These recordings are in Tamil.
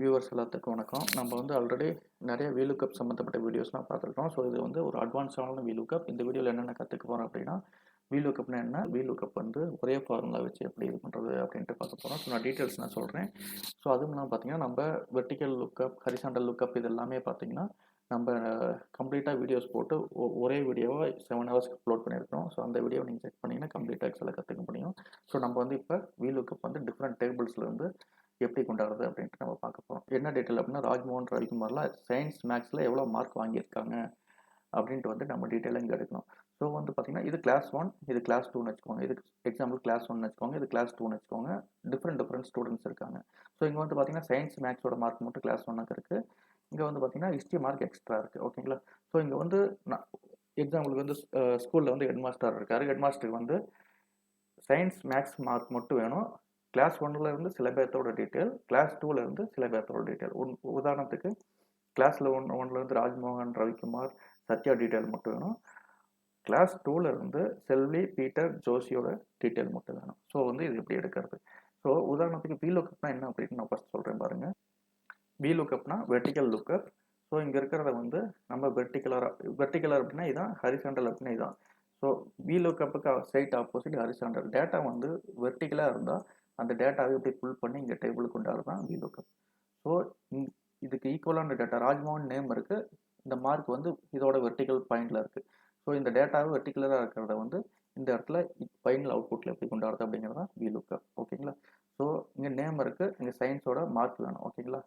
வியூவர்ஸ் எல்லாத்துக்கும் வணக்கம். நம்ம வந்து ஆல்ரெடி நிறைய vlookup சம்மந்தப்பட்ட வீடியோஸ்லாம் பார்த்துருக்கோம். ஸோ இது வந்து ஒரு அட்வான்ஸான vlookup. இந்த வீடியோவில் என்னென்ன கற்றுக்க போகிறோம் அப்படின்னா, vlookupனா என்ன, vlookup வந்து ஒரே ஃபார்முலா வச்சு எப்படி இது பண்ணுறது அப்படின்ட்டு பார்க்க போகிறோம். ஸோ நான் டீட்டெயில்ஸ் நான் சொல்கிறேன். ஸோ அதுவும் இல்லாமல் பார்த்தீங்கன்னா, நம்ம வெர்டிக்கல் லுக்கப், ஹரிசாண்டல் லுக்கப் இது எல்லாமே பார்த்தீங்கன்னா, நம்ம கம்ப்ளீட்டாக வீடியோஸ் போட்டு ஒரே வீடியோவை 7 ஹவர்ஸ்க்கு அப்லோட் பண்ணியிருக்கோம். ஸோ அந்த வீடியோ நீங்கள் செக் பண்ணிங்கன்னா கம்ப்ளீட்டாக எக்ஸலில் கற்றுக்க முடியும். ஸோ நம்ம வந்து இப்போ vlookup வந்து டிஃப்ரெண்ட் டேபிள்ஸ்லேருந்து எப்படி கொண்டாடுறது அப்படின்ட்டு நம்ம பார்க்க போகிறோம். என்ன டீட்டெயில் அப்படின்னா, ராஜ்மோகன் ரவிக்குமார்லாம் சயின்ஸ் மேக்ஸில் எவ்வளோ மார்க் வாங்கியிருக்காங்க அப்படின்ட்டு வந்து நம்ம டீட்டெயிலாக இங்கே எடுக்கணும். ஸோ வந்து பார்த்தீங்கன்னா, இது கிளாஸ் 1, இது கிளாஸ் 2ன்னு வச்சுக்கோங்க. இது எக்ஸாம்பிள் கிளாஸ் 1ன்னு வச்சுக்கோங்க, இது கிளாஸ் 2ன்னு வச்சுக்கோங்க. டிஃப்ரெண்ட் ஸ்டூடெண்ட்ஸ் இருக்காங்க. ஸோ இங்கே வந்து பார்த்தீங்கன்னா, சயின்ஸ் மேக்ஸோட மார்க் மட்டும் கிளாஸ் 1க்கு இருக்குது. இங்கே வந்து பார்த்தீங்கன்னா, ஹிஸ்ட்ரி மார்க் எக்ஸ்ட்ரா இருக்குது. ஓகேங்களா? ஸோ இங்கே வந்து நான் எக்ஸாம்பிளுக்கு வந்து ஸ்கூலில் வந்து ஹெட் மாஸ்டர் இருக்கார். ஹெட் மாஸ்டருக்கு வந்து சயின்ஸ் மேக்ஸ் மார்க் மட்டும் வேணும். கிளாஸ் 1ல் இருந்து சில பேர்த்தோட டீட்டெயில், கிளாஸ் 2ல் இருந்து சில பேர்த்தோட டீட்டெயில். உதாரணத்துக்கு கிளாஸில் ஒன்லேருந்து ராஜ்மோகன் ரவிக்குமார் சத்யா டீட்டெயில் மட்டும் வேணும். கிளாஸ் 2ல் இருந்து செல்வி பீட்டர் ஜோஷியோட டீட்டெயில் மட்டும் வேணும். ஸோ வந்து இது எப்படி எடுக்கிறது. ஸோ உதாரணத்துக்கு vlookupனா என்ன அப்படின்னு நான் ஃபஸ்ட் சொல்கிறேன் பாருங்கள். vlookupனா வெர்டிக்கல் லுக்கப். ஸோ இங்கே இருக்கிறத வந்து நம்ம வெர்டிக்கலர் அப்படின்னா இதான், ஹரிசாண்டல் அப்படின்னா இதான். ஸோ vlookuப்புக்கு ஸ்ட்ரைட் ஆப்போசிட் ஹரிசாண்டல். டேட்டா வந்து வெர்டிக்கலாக இருந்தால் அந்த டேட்டாவை எப்படி புல் பண்ணி இங்கே டேபிளுக்கு கொண்டாடுறது தான் vlookup. ஸோ இதுக்கு ஈக்குவலான டேட்டா ராஜ்மோகன் நேம் இருக்குது. இந்த மார்க் வந்து இதோட வெர்டிக்கல் பாயிண்டில் இருக்குது. ஸோ இந்த டேட்டாவை வெர்டிகுலராக இருக்கிறத வந்து இந்த இடத்துல ஃபைனல் அவுட்புட்டில் எப்படி கொண்டாடுறது அப்படிங்கிறது தான் vlookup. ஓகேங்களா? ஸோ இங்கே நேம் இருக்குது, இங்கே சயின்ஸோட மார்க் வேணும். ஓகேங்களா?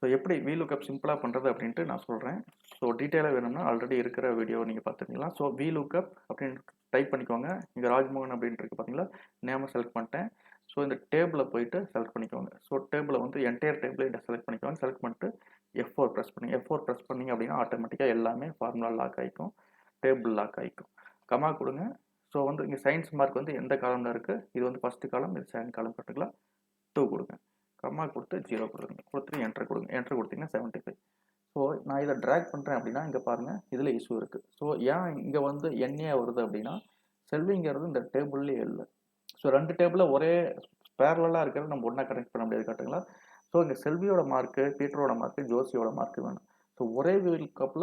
ஸோ எப்படி vlookup சிம்பிளாக பண்ணுறது அப்படின்ட்டு நான் சொல்கிறேன். ஸோ டீட்டெயிலாக வேணும்னா ஆல்ரெடி இருக்கிற வீடியோ நீங்கள் பார்த்துக்கலாம். ஸோ vlookup அப்படின்னு டைப் பண்ணிக்கோங்க. இங்கே ராஜ்மோகன் அப்படின்ட்டு இருக்கு பார்த்தீங்களா, நேமை செலக்ட் பண்ணிட்டேன். ஸோ இந்த டேபிளை போயிட்டு செலக்ட் பண்ணிக்கோங்க. ஸோ டேபிளை வந்து என்டையர் டேபிளை செலக்ட் பண்ணிக்கோங்க. செலக்ட் பண்ணிட்டு F4 ப்ரெஸ் பண்ணுங்க. F4 ப்ரெஸ் பண்ணிங்க அப்படின்னா ஆட்டோமேட்டிக்காக எல்லாமே ஃபார்முலா லாக் ஆகிக்கும், டேபிள் லாக் ஆகிக்கும். கமா கொடுங்க. ஸோ வந்து இங்கே சயின்ஸ் மார்க் வந்து எந்த காலமில் இருக்குது, இது வந்து ஃபஸ்ட்டு காலம், இது செகண்ட் காலம் கட்டுக்கலாம். 2 கொடுங்க. கம்மா கொடுத்து 0 கொடுங்க. கொடுத்துட்டு என்ட்ரு கொடுங்க. என்ட்ரு கொடுத்தீங்கன்னா 75. ஸோ நான் இதை ட்ராக் பண்ணுறேன் அப்படின்னா இங்கே பாருங்கள், இதில் இஷ்யூ இருக்குது. ஸோ ஏன் இங்கே வந்து எண்ணே வருது அப்படின்னா, செல்விங்கிறது இந்த டேபிள்லேயே இல்லை. ஸோ 2 டேபிளில் ஒரே பேரலாக இருக்கிறது நம்ம ஒன்றா கனெக்ட் பண்ண முடியாது காட்டுங்களா. ஸோ இங்கே செல்வியோட மார்க்கு, பீட்டரோட மார்க்கு, ஜோசியோட மார்க்கு வேணும். ஸோ ஒரே vlookup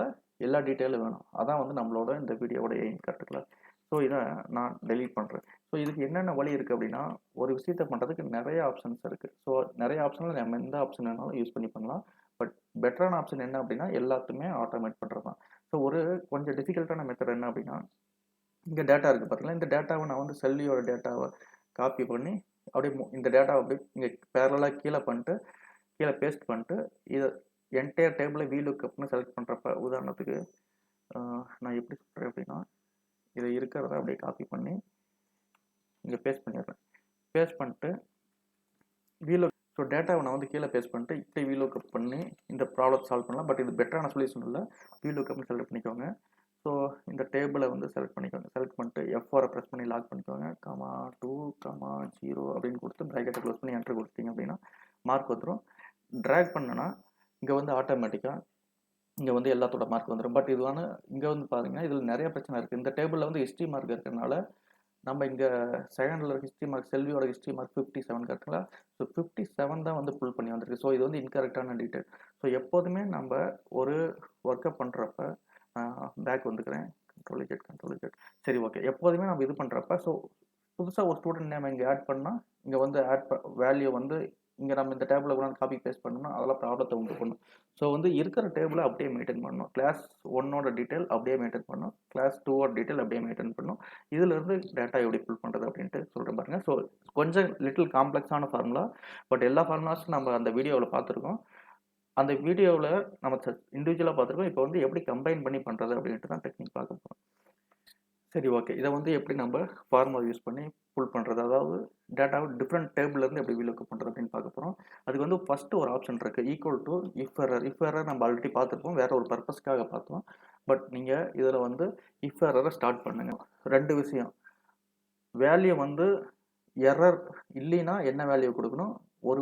எல்லா டீட்டெயிலும் வேணும். அதான் வந்து நம்மளோட இந்த வீடியோவோட எய்ம் காட்டுக்கலாம். ஸோ இதை நான் டெலீட் பண்ணுறேன். ஸோ இதுக்கு என்னென்ன வழி இருக்குது அப்படின்னா, ஒரு விஷயத்தை பண்ணுறதுக்கு நிறைய ஆப்ஷன்ஸ் இருக்குது. ஸோ நிறைய ஆப்ஷனில் நம்ம எந்த ஆப்ஷன் வேணாலும் யூஸ் பண்ணி பண்ணலாம். பட் பெட்டரான ஆப்ஷன் என்ன அப்படின்னா, எல்லாத்துமே ஆட்டோமேட் பண்ணுறது தான். ஸோ ஒரு கொஞ்சம் டிஃபிகல்ட்டான மெத்தட் என்ன அப்படின்னா, இங்கே டேட்டா இருக்குது பார்த்தீங்களா, இந்த டேட்டாவை நான் வந்து செல்வியோட டேட்டாவை காப்பி பண்ணி அப்படியே இந்த டேட்டாவை அப்படியே இங்கே பேரலாக கீழே பண்ணிட்டு கீழே பேஸ்ட் பண்ணிட்டு இதை என்டையர் டேபிளை vlookupனு செலக்ட் பண்ணுறப்ப உதாரணத்துக்கு நான் எப்படி சொல்கிறேன் அப்படின்னா, இதை இருக்கிறத அப்படியே காப்பி பண்ணி இங்கே பேஸ்ட் பண்ணிடுறேன். பேஸ்ட் பண்ணிட்டு ஸோ டேட்டாவை நான் வந்து கீழே பேஸ்ட் பண்ணிட்டு இப்படி vlookup பண்ணி இந்த ப்ராப்ளம் சால்வ் பண்ணலாம். பட் இது பெட்டரான சொல்யூஷன் இல்லை. vlookupனு செலக்ட் பண்ணிக்கோங்க. ஸோ இந்த டேபிளை வந்து செலக்ட் பண்ணிக்கோங்க. செலக்ட் பண்ணிட்டு F4 ப்ரெஸ் பண்ணி லாக் பண்ணிக்கோங்க. 2, 0 அப்படின்னு கொடுத்து ப்ராக்கெட்டை க்ளோஸ் பண்ணி என்ட்ரு கொடுத்தீங்க அப்படின்னா மார்க் வந்துடும். ட்ராக் பண்ணனா இங்கே வந்து ஆட்டோமேட்டிக்காக இங்கே வந்து எல்லாத்தோட மார்க் வந்துடும். பட் இது வந்து இங்கே வந்து பாருங்கள், இதில் நிறைய பிரச்சனை இருக்குது. இந்த டேபிளில் வந்து ஹிஸ்ட்ரி மார்க் இருக்கிறதுனால நம்ம இங்கே செகண்டில் ஹிஸ்ட்ரி மார்க், செல்வியோட ஹிஸ்ட்ரி மார்க் 57 கரெக்டுங்களா. ஸோ 57 தான் வந்து புல் பண்ணி வந்திருக்கு. ஸோ இது வந்து இன்கரெக்டான டீட்டெயில். ஸோ எப்போதுமே நம்ம ஒரு ஒர்க்கப் பண்ணுறப்ப பேக் வந்துக்கிறேன், கண்ட்ரோல் Z. சரி, ஓகே. எப்போதுமே நம்ம இது பண்ணுறப்ப ஸோ புதுசாக ஒரு ஸ்டூடெண்ட் நேம் இங்கே ஆட் பண்ணால் இங்கே வந்து வேல்யூ வந்து இங்கே நம்ம இந்த டேபிளில் கூட காப்பி பேஸ்ட் பண்ணோம்னா அதெல்லாம் ப்ராப்ளத்தை உண்டு பண்ணும். ஸோ வந்து இருக்கிற டேபிளை அப்படியே மெயின்டைன் பண்ணணும். கிளாஸ் 1ஓட டீட்டெயில் அப்படியே மெயின்டைன் பண்ணணும். கிளாஸ் 2ஓட டீட்டெயில் அப்படியே மெயின்டைன் பண்ணணும். இதிலிருந்து டேட்டா எப்படி புல் பண்ணுறது அப்படின்ட்டு சொல்கிறேன் பாருங்கள். ஸோ கொஞ்சம் லிட்டில் காம்ப்ளெக்ஸான ஃபார்முலா. பட் எல்லா ஃபார்முலாஸும் நம்ம அந்த வீடியோவில் பார்த்துருக்கோம். அந்த வீடியோவில் நம்ம இண்டிவிஜுவலாக பார்த்துருக்கோம். இப்போ வந்து எப்படி கம்பைன் பண்ணி பண்ணுறது அப்படின்ட்டு தான் டெக்னிக் பார்க்க போகிறோம். சரி, ஓகே. இதை வந்து எப்படி நம்ம ஃபார்முலா யூஸ் பண்ணி புல் பண்ணுறது, அதாவது டேட்டாவை டிஃப்ரெண்ட் டேபிள்லேருந்து எப்படி vlookup பண்ணுறது அப்படின்னு பார்க்க போகிறோம். அதுக்கு வந்து ஃபஸ்ட்டு ஒரு ஆப்ஷன் இருக்குது, ஈக்குவல் டு இஃப் எரர் நம்ம ஆல்ரெடி பார்த்துருப்போம், வேறு ஒரு பர்பஸ்க்காக பார்த்தோம். பட் நீங்கள் இதில் வந்து இஃப் எரரை ஸ்டார்ட் பண்ணுங்கள். 2 விஷயம், வேல்யூ வந்து எரர் இல்லைன்னா என்ன வேல்யூ கொடுக்கணும், ஒரு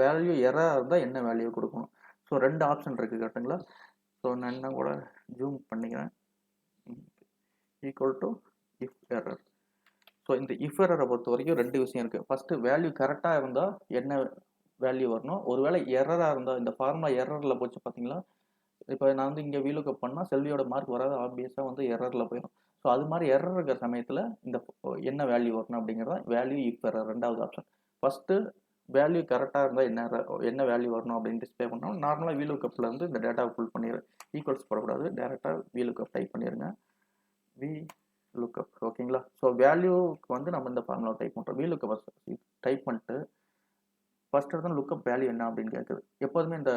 வேல்யூ எரராக இருந்தால் என்ன வேல்யூ கொடுக்கணும். ஸோ 2 ஆப்ஷன் இருக்குது கரெக்டுங்களா. ஸோ நான் என்ன கூட ஜூம் பண்ணிக்கிறேன். Equal to if error. So இந்த இஃப் எரரை பொறுத்த வரைக்கும் 2 விஷயம் இருக்குது. ஃபஸ்ட்டு வேல்யூ கரெக்டாக இருந்தால் என்ன வேல்யூ வரணும், ஒருவேளை எரராக இருந்தால் இந்த ஃபார்முலா எரரில் போச்சு பார்த்தீங்களா, இப்போ நான் வந்து இங்கே vlookup பண்ணால் செல்வியோட மார்க் வராது, ஆப்வியஸாக வந்து எரரில் போயிடும். ஸோ அது மாதிரி எரர் இருக்கிற சமயத்தில் இந்த என்ன வேல்யூ வரணும் அப்படிங்கிறத வேல்யூ இஃப் எரர் 2வது ஆப்ஷன். ஃபஸ்ட்டு வேல்யூ கரெக்டாக இருந்தால் என்ன வேல்யூ வரணும் அப்படின்னு டிஸ்பிளே பண்ணோம். நார்மலாக vlookupல இருந்து இந்த டேட்டாவை புல் பண்ணிடு, ஈக்குவல்ஸ் போடக்கூடாது, டேரெக்டாக vlookup டைப் பண்ணிடுங்க. vlookup ஓகேங்களா. ஸோ வேல்யூக்கு வந்து நம்ம இந்த ஃபார்முலா டைப் பண்ணுறோம். vlookup டைப் பண்ணிட்டு ஃபர்ஸ்ட் எடுத்து லுக்கப் வேல்யூ என்ன அப்படின்னு கேட்குது. எப்போதுமே இந்த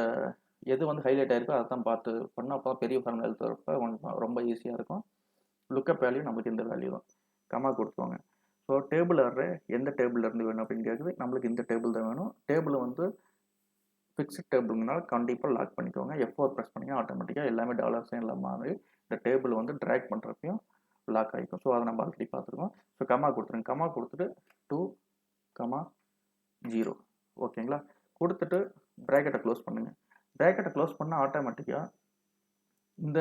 எது வந்து ஹைலைட் ஆயிருக்கோ அதை தான் பார்த்து பண்ணால் அப்போ பெரிய ஃபார்முலா எழுதுறப்ப ரொம்ப ஈஸியாக இருக்கும். லுக்கப் வேல்யூ நம்மளுக்கு இந்த வேல்யூ தான், கமா கொடுத்துவாங்க. ஸோ டேபிள் அரே எந்த டேபிள் இருந்து வேணும் அப்படின்னு கேட்குது. நம்மளுக்கு இந்த டேபிள் தான் வேணும். டேபிள் வந்து ஃபிக்ஸ்ட் டேபிள்னால கண்டிப்பாக லாக் பண்ணிக்கோங்க. F4 ப்ரெஸ் பண்ணிங்கன்னா ஆட்டோமேட்டிக்காக எல்லாமே டாலர் சைன் இல்லாமல் இந்த டேபிள் வந்து ட்ராக் பண்ணுறப்பையும் லாக் ஆகிக்கும். ஸோ அதை நம்ம ஆல்ரெடி பார்த்துருக்கோம். ஸோ கமா கொடுத்துருங்க. கமா கொடுத்துட்டு 2, 0 ஓகேங்களா. கொடுத்துட்டு ப்ராக்கெட்டை க்ளோஸ் பண்ணுங்கள். ப்ராக்கெட்டை க்ளோஸ் பண்ணால் ஆட்டோமேட்டிக்காக இந்த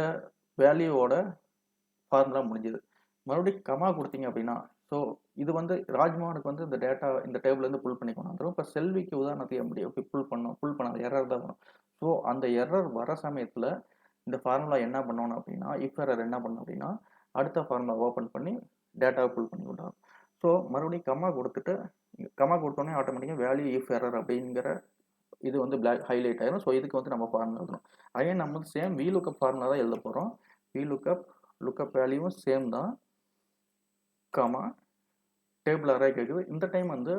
வேல்யூவோட ஃபார்முலா முடிஞ்சுது. மறுபடியும் கமா கொடுத்தீங்க அப்படின்னா, ஸோ இது வந்து ராஜ்மோகனுக்கு வந்து இந்த டேட்டா இந்த டேபிள்லேருந்து புல் பண்ணி கொண்டு வந்துடும். இப்போ செல்விக்கு உதாரணத்துக்கு எப்படி புல் பண்ணாது எரர் தான் வரும். ஸோ அந்த எரர் வர சமயத்தில் இந்த ஃபார்முலா என்ன பண்ணணும் அப்படின்னா, இஃப் எரர் என்ன பண்ணணும் அப்படின்னா, அடுத்த ஃபார்முலா ஓப்பன் பண்ணி டேட்டாவை புல் பண்ணி கொண்டு வரும். ஸோ மறுபடியும் கமா கொடுத்துட்டு கமா கொடுத்தோன்னே ஆட்டோமேட்டிக்காக வேல்யூ இஃப் எரர் அப்படிங்கிற இது வந்து ஹைலைட் ஆயிரும். ஸோ இதுக்கு வந்து நம்ம ஃபார்முலா எழுதணும். அகைன் நம்ம வந்து சேம் vlookup ஃபார்முலா தான் எழுத போகிறோம். vlookup லுக்கப் வேல்யூவும் சேம் தான், கமா டேபிள் அரே கேட்குது. இந்த டைம் வந்து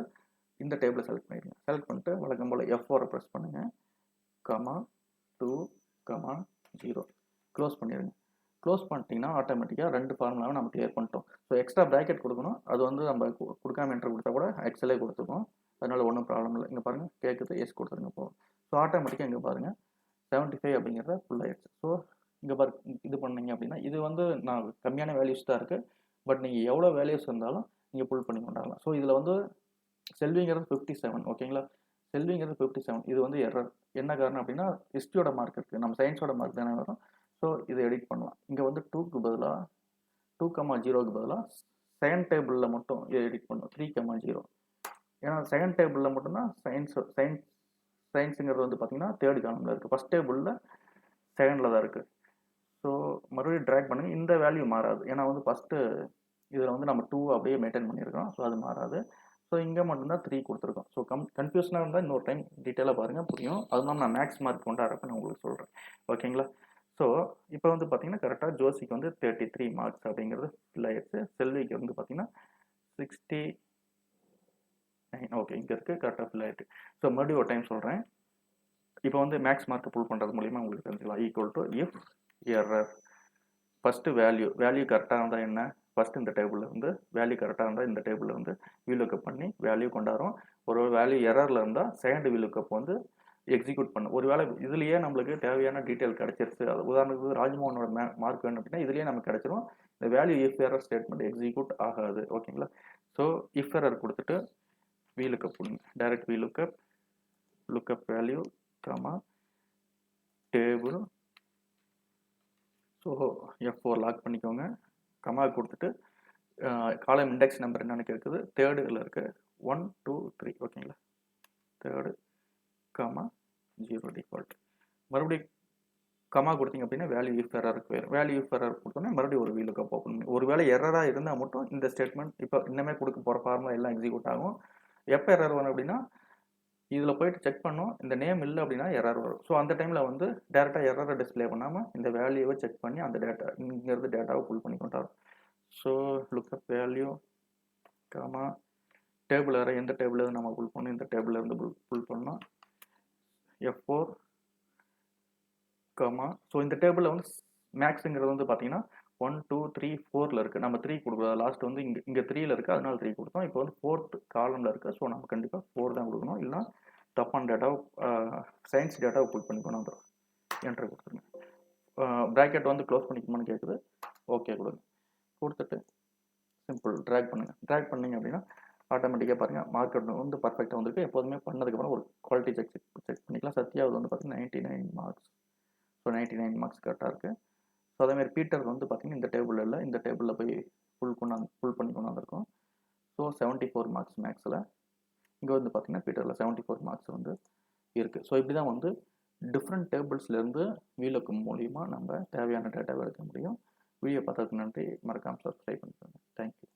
இந்த டேபிளை செலக்ட் பண்ணிடுங்க. செலக்ட் பண்ணிட்டு வழக்கம் போல் F4 ப்ரெஸ் பண்ணுங்கள். கமா 2, 0 க்ளோஸ் பண்ணிடுங்க. க்ளோஸ் பண்ணிட்டீங்கன்னா ஆட்டோமேட்டிக்காக 2 ஃபார்முலாவை நம்ம கிளியர் பண்ணிட்டோம். ஸோ எக்ஸ்ட்ரா ப்ராக்கெட் கொடுக்கணும். அது வந்து நம்ம கொடுக்காம என்ட்ரு கொடுத்தா கூட எக்ஸலே கொடுத்துருக்கோம். அதனால் ஒன்றும் ப்ராப்ளம் இல்லை. இங்கே பாருங்கள் கேட்குது, எஸ் கொடுத்துருங்க போகும். ஸோ ஆட்டோமேட்டிக்காக இங்கே பாருங்கள் 75 அப்படிங்கிறத ஃபுல் ஆயிடுச்சு. ஸோ இங்கே இது பண்ணீங்க அப்படின்னா இது வந்து நான் கம்மியான வேல்யூஸ் தான் இருக்குது. பட் நீங்கள் எவ்வளோ வேல்யூஸ் இருந்தாலும் நீங்கள் புல் பண்ணி கொண்டாடலாம். ஸோ இதில் வந்து செல்விங்கிறது 57 ஓகேங்களா. செல்விங்கிறது 57. இது வந்து எரர். என்ன காரணம் அப்படின்னா ஹிஸ்ட்ரியோட மார்க் இருக்குது, நம்ம சயின்ஸோட மார்க் தானே வரும். ஸோ இதை எடிட் பண்ணலாம். இங்கே வந்து 2க்கு பதிலாக 2,0க்கு பதிலாக செகண்ட் டேபிளில் மட்டும் இதை எடிட் பண்ணணும். 3,0. ஏன்னா செகண்ட் டேபிளில் மட்டும்தான் சயின்ஸுங்கிறது வந்து பார்த்தீங்கன்னா தேர்ட் காலமில் இருக்குது. ஃபஸ்ட் டேபிளில் செகண்டில் தான் இருக்குது. ஸோ மறுபடியும் ட்ராக் பண்ணுங்கள். இந்த வேல்யூ மாறாது. ஏன்னா வந்து ஃபஸ்ட்டு இதில் வந்து நம்ம 2 அப்படியே மெயின்டைன் பண்ணியிருக்கோம். ஸோ அது மாறாது. ஸோ இங்கே மட்டும்தான் 3 கொடுத்துருக்கோம். ஸோ கன்ஃபியூஷனாக இருந்தால் இன்னொரு டைம் டீட்டெயிலாக பாருங்கள், புரியும். அதுதான் நான் மேக்ஸ் மார்க் கொண்டாடுறப்ப நான் உங்களுக்கு சொல்கிறேன். ஓகேங்களா. ஸோ இப்போ வந்து பார்த்தீங்கன்னா கரெக்டாக ஜோசிக்கு வந்து 33 மார்க்ஸ் அப்படிங்கிறது ஃபில் ஆகிடுச்சு. செல்விக்கு வந்து பார்த்தீங்கன்னா 69 ஓகே இங்கே இருக்குது, கரெக்டாக ஃபில் ஆகிட்டு. ஸோ மறுபடியும் ஒரு டைம் சொல்கிறேன். இப்போ வந்து மேக்ஸ் மார்க்கை புல் பண்ணுறது மூலிமா உங்களுக்கு தெரிஞ்சுக்கலாம். Equal to if error first value கரெக்டாக இருந்தால் என்ன, ஃபஸ்ட்டு இந்த டேபிளில் இருந்து வேல்யூ கரெக்டாக இருந்தால் இந்த டேபிளில் வந்து vlookup பண்ணி வேல்யூ கொண்டாடுறோம். ஒரு வேல்யூ எரரில் இருந்தால் செகண்ட் vlookup வந்து எக்ஸிக்யூட் பண்ணும். ஒரு வேளை இதுலேயே நம்மளுக்கு தேவையான டீட்டெயில் கிடச்சிருச்சு. அது உதாரணத்துக்கு ராஜ்மோகனோட மார்க் வேணும் அப்படின்னா இதுலேயே நமக்கு கிடச்சிரும். இந்த value if error statement execute ஆகாது. ஓகேங்களா. ஸோ இஃப் எரர் கொடுத்துட்டு vlookup கொடுங்க. Direct vlookup lookup value comma table. So F4 lock பண்ணிக்கோங்க. கமா கொடுத்துட்டு காலம் இண்டெக்ஸ் நம்பர் என்னென்னு கேட்குது. தேர்டில் இருக்குது 1, 2, 3 ஓகேங்களா. Third comma 0 default. மறுபடியும் கமா கொடுத்தீங்க அப்படின்னா வேல்யூ இஃப் எரருக்கு போயிடும். வேல்யூ இஃப் எரர் கொடுத்தோன்னா மறுபடியும் ஒரு vlookup ஓப்பன் பண்ணி ஒரு வேளை எரராக இருந்தால் மட்டும் இந்த ஸ்டேட்மெண்ட் இப்போ இன்னமே கொடுக்க போகிற ஃபார்முலா எல்லாம் எக்ஸிக்யூட் ஆகும். எப்போ எரர் வரும் அப்படின்னா இதில் போயிட்டு செக் பண்ணோம், இந்த நேம் இல்லை அப்படின்னா எரர் வரும். ஸோ அந்த டைமில் வந்து டேரெக்டாக எரரை டிஸ்பிளே பண்ணாமல் இந்த வேல்யூவை செக் பண்ணி அந்த டேட்டா இங்கேருந்து டேட்டாவை புல் பண்ணி கொண்டாடும். So lookup value comma table array எந்த டேபிள் நம்ம புல் பண்ணணும், இந்த டேபிள் இருந்து புல் பண்ணோம். F4 கமா ஸோ இந்த டேபிளில் வந்து மேக்ஸுங்கிறது வந்து பார்த்தீங்கன்னா 1, 2, 3, 4ல் இருக்குது. நம்ம 3 கொடுக்குறோம். லாஸ்ட் வந்து இங்கே 3ல் இருக்குது, அதனால 3 கொடுத்தோம். இப்போ வந்து 4th காலமில் இருக்குது. ஸோ நம்ம கண்டிப்பாக 4 தான் கொடுக்கணும். இல்லைனா தப்பான டேட்டாவை சயின்ஸ் டேட்டாவை புல் பண்ணி கொண்டு வந்துடும். என்ட்ரு கொடுத்துருங்க. ப்ராக்கெட் வந்து க்ளோஸ் பண்ணிக்கணும்னு கேட்குது. ஓகே கொடுங்க. கொடுத்துட்டு சிம்பிள் ட்ராக் பண்ணுங்கள். ட்ராக் பண்ணிங்க அப்படின்னா ஆட்டோமேட்டிக்காக பாருங்கள் மார்க்கெட் வந்து பர்ஃபெக்டாக வந்துருக்கு. எப்போதுமே பண்ணதுக்கப்புறம் ஒரு குவாலிட்டி செக் பண்ணிக்கலாம். சத்யாவது வந்து பார்த்தீங்கன்னா 99 மார்க்ஸ். ஸோ 99 மார்க்ஸ் கரெக்டாக இருக்குது. ஸோ அதேமாதிரி பீட்டர் வந்து பார்த்தீங்கன்னா இந்த டேபிள் இல்லை, இந்த டேபிளில் போய் புல் பண்ணி கொண்டு வந்திருக்கோம். ஸோ 74 மார்க்ஸ் மேக்ஸில். இங்கே வந்து பார்த்தீங்கன்னா பீட்டரில் 74 மார்க்ஸ் வந்து இருக்குது. ஸோ இப்படி தான் வந்து டிஃப்ரெண்ட் டேபிள்ஸ்லேருந்து vlookup மூலிமா நம்ம தேவையான டேட்டாவை எடுக்க முடியும். வீடியோ பார்த்ததுக்கு நன்றி. மறக்காமல் சப்ஸ்கிரைப் பண்ணிக்கோங்க. தேங்க்யூ.